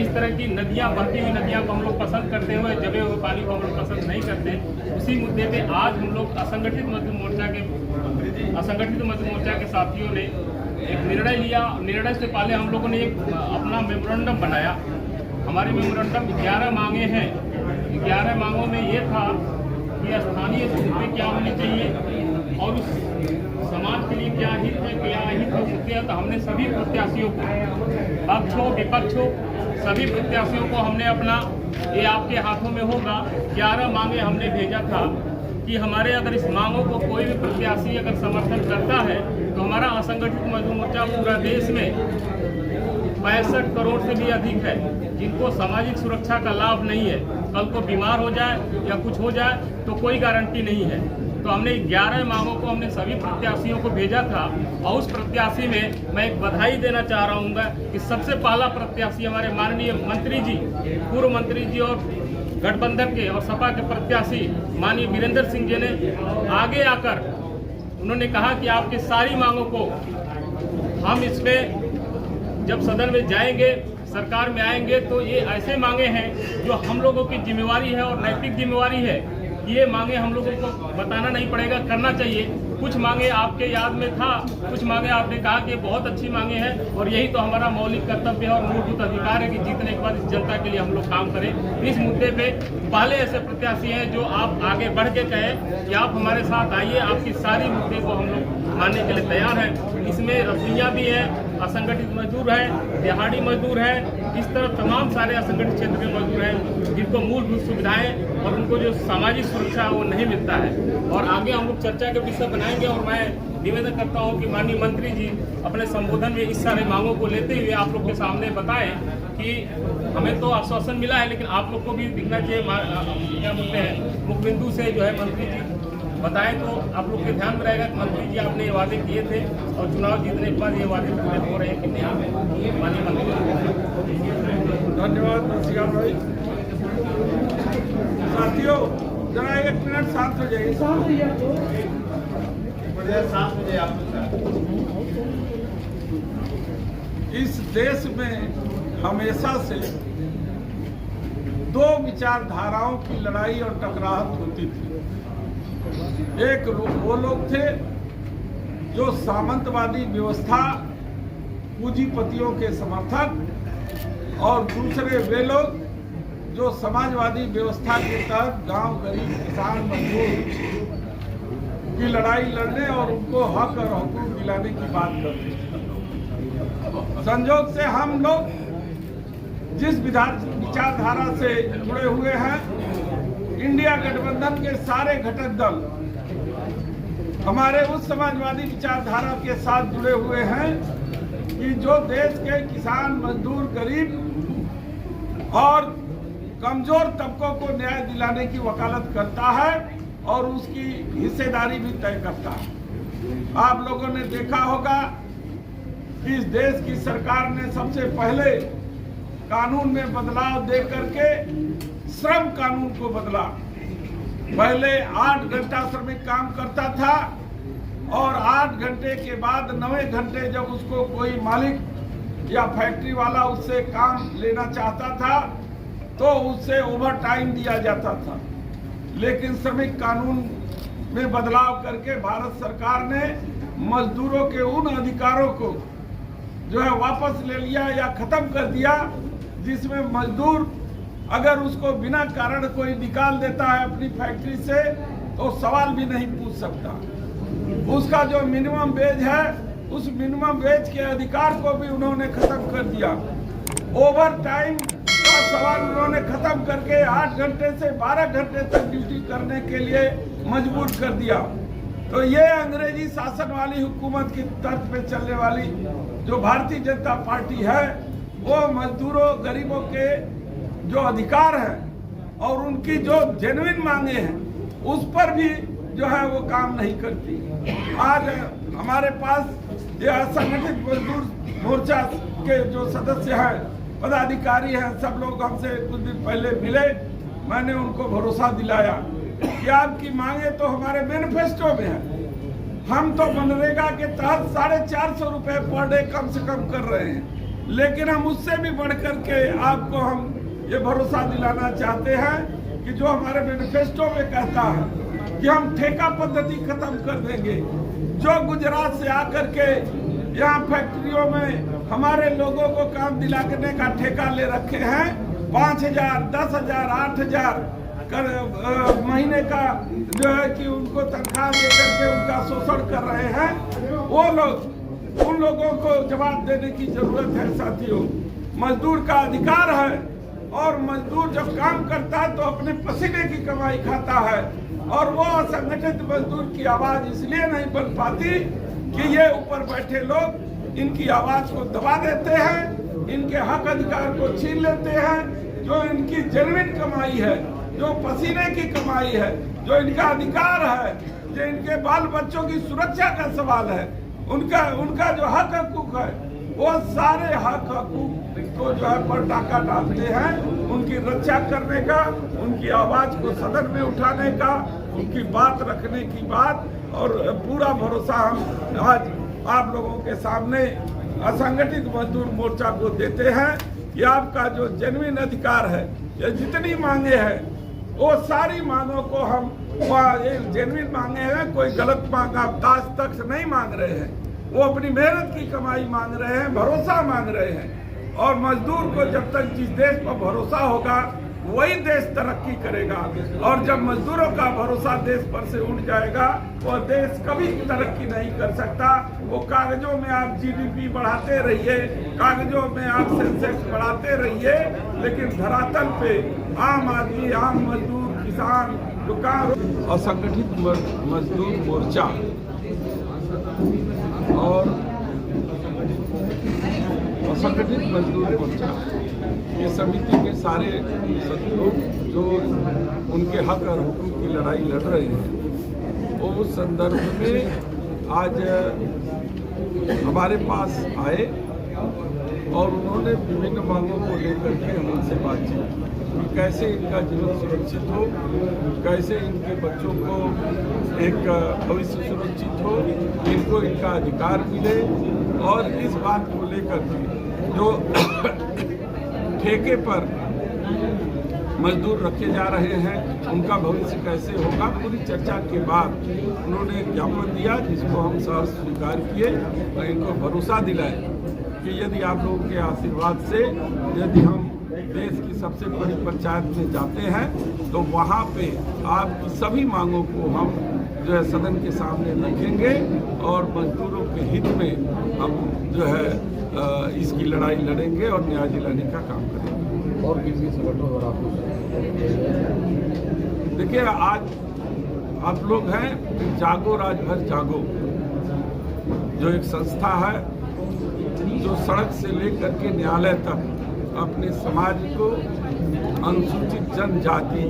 जिस तरह की नदियाँ, बहती हुई नदियाँ को हम लोग पसंद करते हुए जमे हुए पानी को हम लोग पसंद नहीं करते, उसी मुद्दे पे आज हम लोग असंगठित मजदूर मोर्चा के साथियों ने एक निर्णय लिया। निर्णय से पहले हम लोगों ने एक अपना मेमोरेंडम बनाया। हमारे मेमोरेंडम 11 मांगे हैं। 11 मांगों में ये था कि स्थानीय सूबे क्या होनी चाहिए और उस समाज के लिए क्या हित है, क्या अहित हो सकते हैं। तो हमने सभी प्रत्याशियों को, पक्ष हो विपक्ष हो, सभी प्रत्याशियों को हमने अपना, ये आपके हाथों में होगा, 11 मांगे हमने भेजा था कि हमारे अगर इस मांगों को कोई भी प्रत्याशी अगर समर्थन करता है तो हमारा असंगठित मजदूर मोर्चा पूरा देश में 65 करोड़ से भी अधिक है जिनको सामाजिक सुरक्षा का लाभ नहीं है। कल को बीमार हो जाए या कुछ हो जाए तो कोई गारंटी नहीं है। तो हमने 11 मांगों को हमने सभी प्रत्याशियों को भेजा था और उस प्रत्याशी में मैं एक बधाई देना चाह रहा हूँ कि सबसे पहला प्रत्याशी हमारे माननीय मंत्री जी, पूर्व मंत्री जी और गठबंधन के और सपा के प्रत्याशी माननीय वीरेंद्र सिंह जी ने आगे आकर उन्होंने कहा कि आपकी सारी मांगों को हम इसमें जब सदन में जाएंगे, सरकार में आएंगे तो ये ऐसे मांगे हैं जो हम लोगों की जिम्मेवारी है और नैतिक जिम्मेवारी है। ये मांगे हम लोगों को बताना नहीं पड़ेगा, करना चाहिए। कुछ मांगे आपके याद में था, कुछ मांगे आपने कहा कि बहुत अच्छी मांगे हैं और यही तो हमारा मौलिक कर्तव्य है और मूलभूत अधिकार है कि जीतने के बाद इस जनता के लिए हम लोग काम करें। इस मुद्दे पे पहले ऐसे प्रत्याशी हैं जो आप आगे बढ़ के कहें कि आप हमारे साथ आइए, आपकी सारी मुद्दे को हम लोग मानने के लिए तैयार हैं। इसमें रसोइयाँ भी हैं, असंगठित मजदूर हैं, दिहाड़ी मजदूर हैं, इस तरह तमाम सारे असंगठित क्षेत्र के मजदूर हैं जिनको मूलभूत सुविधाएं और उनको जो सामाजिक सुरक्षा है वो नहीं मिलता है। और आगे हम लोग चर्चा के विषय बनाएंगे और मैं निवेदन करता हूं कि माननीय मंत्री जी अपने संबोधन में इस सारे मांगों को लेते हुए आप लोग के सामने बताएं कि हमें तो आश्वासन मिला है लेकिन आप लोग को भी दिखना चाहिए, क्या बोलते हैं, मुख्य बिंदु से जो है मंत्री जी बताएं तो आप लोग के ध्यान में रहेगा कि मंत्री जी आपने ये वादे किए थे और चुनाव जीतने के बाद ये वादे पूरे हो रहे हैं कि नहीं। माननीय मंत्री, धन्यवाद नरसिंह भाई। साथियों जरा 1 मिनट शांत हो जाइए। इस देश में हमेशा से 2 विचारधाराओं की लड़ाई और टकराहट होती थी। एक वो लोग थे जो सामंतवादी व्यवस्था, पूंजीपतियों के समर्थक, और दूसरे वे लोग जो समाजवादी व्यवस्था के तहत गांव, गरीब, किसान, मजदूर की लड़ाई लड़ने और उनको हक और हकूक दिलाने की बात करते हैं। संयोग से हम लोग जिस विचारधारा से जुड़े हुए हैं, इंडिया गठबंधन के सारे घटक दल हमारे उस समाजवादी विचारधारा के साथ जुड़े हुए हैं कि जो देश के किसान, मजदूर, गरीब और कमजोर तबकों को न्याय दिलाने की वकालत करता है और उसकी हिस्सेदारी भी तय करता है। आप लोगों ने देखा होगा कि इस देश की सरकार ने सबसे पहले कानून में बदलाव दे करके श्रम कानून को बदला। पहले 8 घंटा श्रमिक काम करता था और 8 घंटे के बाद 9वें घंटे जब उसको कोई मालिक या फैक्ट्री वाला उससे काम लेना चाहता था तो उससे ओवर टाइम दिया जाता था। लेकिन श्रमिक कानून में बदलाव करके भारत सरकार ने मजदूरों के उन अधिकारों को जो है वापस ले लिया या खत्म कर दिया, जिसमें मजदूर अगर उसको बिना कारण कोई निकाल देता है अपनी फैक्ट्री से तो सवाल भी नहीं पूछ सकता। उसका जो मिनिमम वेज है, उस मिनिमम वेज के अधिकार को भी उन्होंने खत्म कर दिया। ओवर टाइम का सवाल उन्होंने खत्म करके 8 घंटे से 12 घंटे तक ड्यूटी करने के लिए मजबूर कर दिया। तो ये अंग्रेजी शासन वाली हुकूमत की तर्ज पे चलने वाली जो भारतीय जनता पार्टी है, वो मजदूरों, गरीबों के जो अधिकार हैं और उनकी जो जेन्युइन मांगे हैं उस पर भी जो है वो काम नहीं करती। आज हमारे पास ये असंगठित मजदूर मोर्चा के जो सदस्य हैं, पदाधिकारी हैं, सब लोग हमसे कुछ दिन पहले मिले। मैंने उनको भरोसा दिलाया कि आपकी मांगे तो हमारे मैनिफेस्टो में है। हम तो मनरेगा के तहत 450 रुपए पर डे कम से कम कर रहे हैं, लेकिन हम उससे भी बढ़ करके आपको हम ये भरोसा दिलाना चाहते हैं कि जो हमारे मैनिफेस्टो में कहता है कि हम ठेका पद्धति खत्म कर देंगे। जो गुजरात से आकर के यहाँ फैक्ट्रियों में हमारे लोगों को काम दिलाने का ठेका ले रखे हैं, 5,000, 10,000, 8,000 महीने का जो है कि उनको तनख्वाह दे करके उनका शोषण कर रहे हैं, वो लोग, उन लोगों को जवाब देने की जरूरत है। साथियों, मजदूर का अधिकार है और मजदूर जब काम करता है तो अपने पसीने की कमाई खाता है और वो असंगठित मजदूर की आवाज इसलिए नहीं बन पाती कि ये ऊपर बैठे लोग इनकी आवाज को दबा देते हैं, इनके हक अधिकार को छीन लेते हैं। जो इनकी जेन्युइन कमाई है, जो पसीने की कमाई है, जो इनका अधिकार है, जो इनके बाल बच्चों की सुरक्षा का सवाल है, उनका जो हक हकूक है, वो सारे हक हकूक को जो है पर डाका डालते हैं। उनकी रक्षा करने का, उनकी आवाज को सदन में उठाने का, उनकी बात रखने की बात और पूरा भरोसा हम आज आप लोगों के सामने असंगठित मजदूर मोर्चा को देते हैं कि आपका जो जेन्युइन अधिकार है, ये जितनी मांगे हैं, वो सारी मांगों को हम जेन्युइन मांगे हैं। कोई गलत मांग आप दास तक नहीं मांग रहे हैं, वो अपनी मेहनत की कमाई मांग रहे हैं, भरोसा मांग रहे हैं। और मजदूर को जब तक जिस देश पर भरोसा होगा वही देश तरक्की करेगा, और जब मजदूरों का भरोसा देश पर से उठ जाएगा वो देश कभी तरक्की नहीं कर सकता। वो कागजों में आप जीडीपी बढ़ाते रहिए, कागजों में आप सेंसेक्स बढ़ाते रहिए, लेकिन धरातल पे आम आदमी, आम मजदूर, किसान, दुकान, असंगठित मजदूर मोर्चा और असंगठित मजदूर मोर्चा ये समिति के सारे लोग जो उनके हक और हुकूक की लड़ाई लड़ रहे हैं, वो उस संदर्भ में आज हमारे पास आए और उन्होंने विभिन्न मांगों को लेकर के हमसे बातचीत कि कैसे इनका जीवन सुरक्षित हो, कैसे इनके बच्चों को एक भविष्य सुरक्षित हो, इनको इनका अधिकार मिले, और इस बात को लेकर के जो ठेके पर मजदूर रखे जा रहे हैं उनका भविष्य कैसे होगा, पूरी चर्चा के बाद उन्होंने ज्ञापन दिया जिसको हम सहर्ष स्वीकार किए और इनको भरोसा दिलाए कि यदि आप लोगों के आशीर्वाद से यदि हम देश की सबसे बड़ी पंचायत में जाते हैं तो वहाँ पे आपकी सभी मांगों को हम जो है सदन के सामने रखेंगे और मजदूरों के हित में हम जो है इसकी लड़ाई लड़ेंगे और न्याय दिलाने का काम करेंगे। और किसी संगठन और आप देखिए, आज आप लोग हैं जागो राजभर जागो, जो एक संस्था है जो सड़क से लेकर के न्यायालय तक अपने समाज को अनुसूचित जनजाति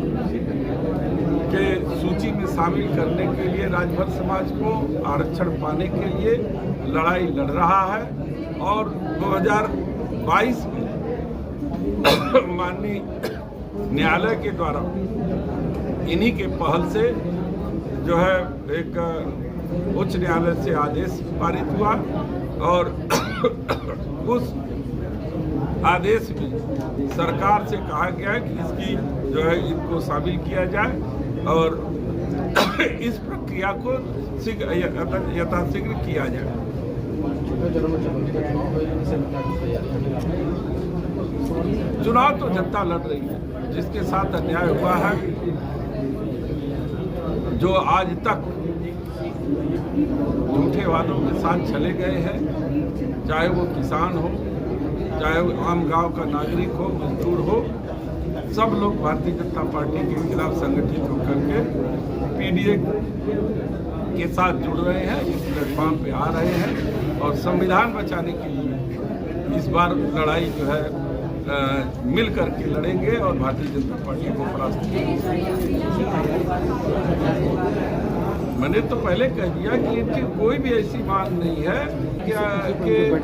के सूची में शामिल करने के लिए, राजभर समाज को आरक्षण पाने के लिए लड़ाई लड़ रहा है। और 2022 में माननीय न्यायालय के द्वारा इन्हीं के पहल से जो है एक उच्च न्यायालय से आदेश पारित हुआ और उस आदेश में सरकार से कहा गया है कि इसकी जो है इनको शामिल किया जाए और इस प्रक्रिया को यथाशीघ्र किया जाए। चुनाव तो जनता लड़ रही है, जिसके साथ अन्याय हुआ है, जो आज तक झूठे वादों के साथ चले गए हैं, चाहे वो किसान हो, चाहे वो आम गांव का नागरिक हो, मजदूर हो, सब लोग भारतीय जनता पार्टी के खिलाफ संगठित होकर के पीडीए के साथ जुड़ रहे हैं, इस प्लेटफॉर्म पे आ रहे हैं और संविधान बचाने के लिए इस बार लड़ाई जो है मिल करके लड़ेंगे और भारतीय जनता पार्टी को परास्त करेंगे। मैंने तो पहले कह दिया कि इनकी कोई भी ऐसी मांग नहीं है कि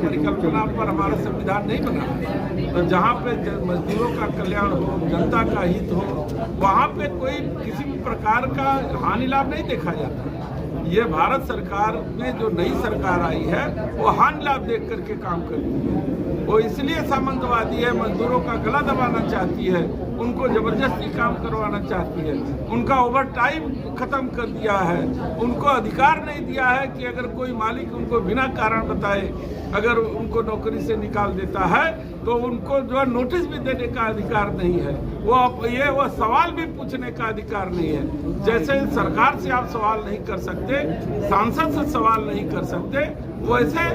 परिकल्पना पर हमारा संविधान नहीं बना। तो जहाँ पे मजदूरों का कल्याण हो, जनता का हित हो, वहाँ पे कोई किसी भी प्रकार का हानि लाभ नहीं देखा जाता। ये भारत सरकार में जो नई सरकार आई है वो हानि लाभ देख करके काम करती है। वो इसलिए सामंतवादी है, मजदूरों का गला दबाना चाहती है, उनको जबरदस्ती काम करवाना चाहती है, उनका ओवर टाइम खत्म कर दिया है, उनको अधिकार नहीं दिया है कि अगर कोई मालिक उनको बिना कारण बताए अगर उनको नौकरी से निकाल देता है तो उनको जो है नोटिस भी देने का अधिकार नहीं है, वो सवाल भी पूछने का अधिकार नहीं है। जैसे सरकार से आप सवाल नहीं कर सकते, सांसद से सवाल नहीं कर सकते, वैसे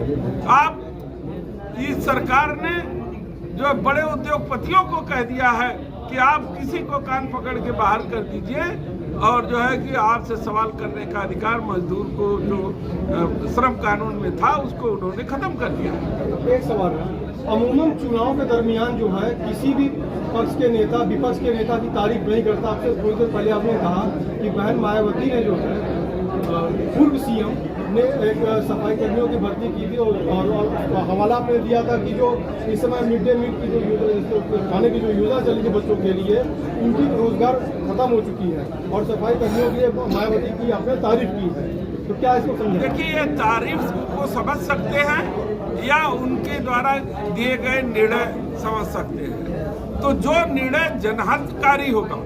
आप इस सरकार ने जो बड़े उद्योगपतियों को कह दिया है कि आप किसी को कान पकड़ के बाहर कर दीजिए और जो है कि आपसे सवाल करने का अधिकार मजदूर को जो श्रम कानून में था उसको उन्होंने खत्म कर दिया। एक सवाल है, अमूमन चुनाव के दरमियान जो है किसी भी पक्ष के नेता विपक्ष के नेता की तारीफ नहीं करता। आपसे थोड़ी देर पहले आपने कहा कि बहन मायावती ने जो है पूर्व सीएम ने एक सफाई कर्मियों की भर्ती की थी और हवाला आपने दिया था कि जो इस समय मिड डे मील की जो खाने की जो योजना चली थी बच्चों के लिए, उनकी रोजगार खत्म हो चुकी है और सफाई कर्मियों के लिए मायावती की आपने तारीफ की है, तो क्या इसको समझें? देखिए, ये तारीफ को समझ सकते हैं या उनके द्वारा दिए गए निर्णय समझ सकते हैं। तो जो निर्णय जनहितकारी होगा,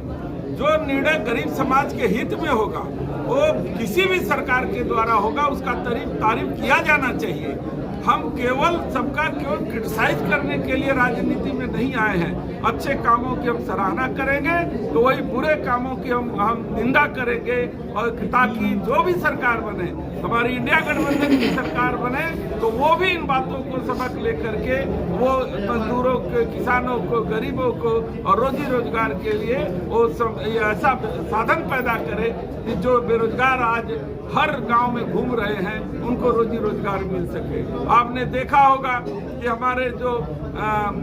जो निर्णय गरीब समाज के हित में होगा, वो किसी भी सरकार के द्वारा होगा, उसका तारीफ किया जाना चाहिए। हम केवल सबका केवल क्रिटिसाइज करने के लिए राजनीति में नहीं आए हैं। अच्छे कामों की हम सराहना करेंगे तो वही बुरे कामों की हम निंदा करेंगे, और ताकि जो भी सरकार बने, हमारी इंडिया गठबंधन की सरकार बने, तो वो भी इन बातों को सबक लेकर के वो मजदूरों को, किसानों को, गरीबों को और रोजी रोजगार के लिए वो ऐसा साधन पैदा करे कि जो बेरोजगार आज हर गांव में घूम रहे हैं उनको रोजी रोजगार मिल सके। आपने देखा होगा कि हमारे जो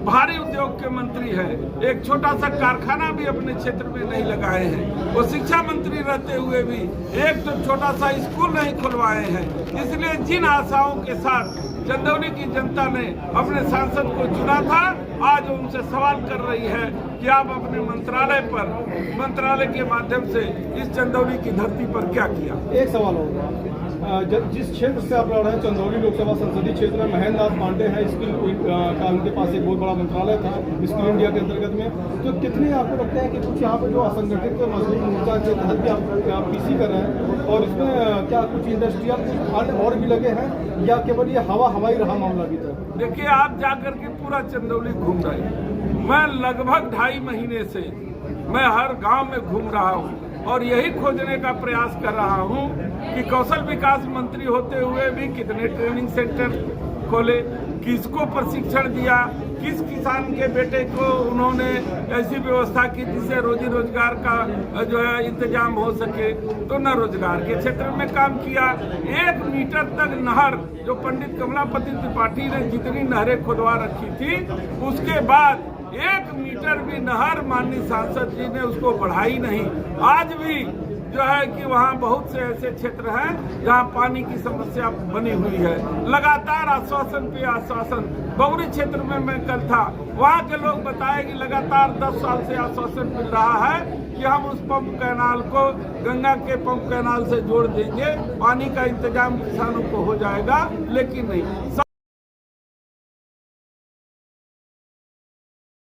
भारी उद्योग के मंत्री हैं, एक छोटा सा कारखाना भी अपने क्षेत्र में नहीं लगाए हैं। वो शिक्षा मंत्री रहते हुए भी एक तो छोटा सा स्कूल नहीं खुलवाए हैं। इसलिए जिन आशाओं के साथ चंदौली की जनता ने अपने सांसद को चुना था, आज उनसे सवाल कर रही है कि आप अपने मंत्रालय के माध्यम से इस चंदौली की धरती पर क्या किया। एक सवाल होगा, जिस क्षेत्र से आप लड़ रहे हैं, चंदौली लोकसभा संसदीय क्षेत्र में महेंद्र नाथ पांडे हैं, स्किल का उनके पास एक बहुत बड़ा मंत्रालय था स्किल इंडिया के अंतर्गत में, तो कितने आपको लगता है कि कुछ यहाँ पर जो असंगठित मजदूर मोर्चा के तहत भी आप पीसी कर रहे हैं, और इसमें क्या कुछ इंडस्ट्रियल फंड और भी लगे हैं या केवल ये हवाई रहा मामला भी था? देखिए, आप जाकर के पूरा चंदौली घूम रहे हैं। मैं लगभग 2.5 महीने से मैं हर गांव में घूम रहा हूं और यही खोजने का प्रयास कर रहा हूं कि कौशल विकास मंत्री होते हुए भी कितने ट्रेनिंग सेंटर खोले, किसको प्रशिक्षण दिया, किस किसान के बेटे को उन्होंने ऐसी व्यवस्था की जिससे रोजी रोजगार का जो है इंतजाम हो सके। तो न रोजगार के क्षेत्र में काम किया, 1 मीटर तक नहर जो पंडित कमलापति त्रिपाठी ने जितनी नहरें खुदवा रखी थी, उसके बाद 1 मीटर भी नहर माननीय सांसद जी ने उसको बढ़ाई नहीं। आज भी जो है कि वहाँ बहुत से ऐसे क्षेत्र हैं जहाँ पानी की समस्या बनी हुई है। लगातार आश्वासन पे आश्वासन। बौरी क्षेत्र में मैं कल था, वहाँ के लोग बताए कि लगातार 10 साल से आश्वासन मिल रहा है कि हम उस पंप कैनाल को गंगा के पंप कैनाल से जोड़ देंगे, पानी का इंतजाम किसानों को हो जाएगा, लेकिन नहीं।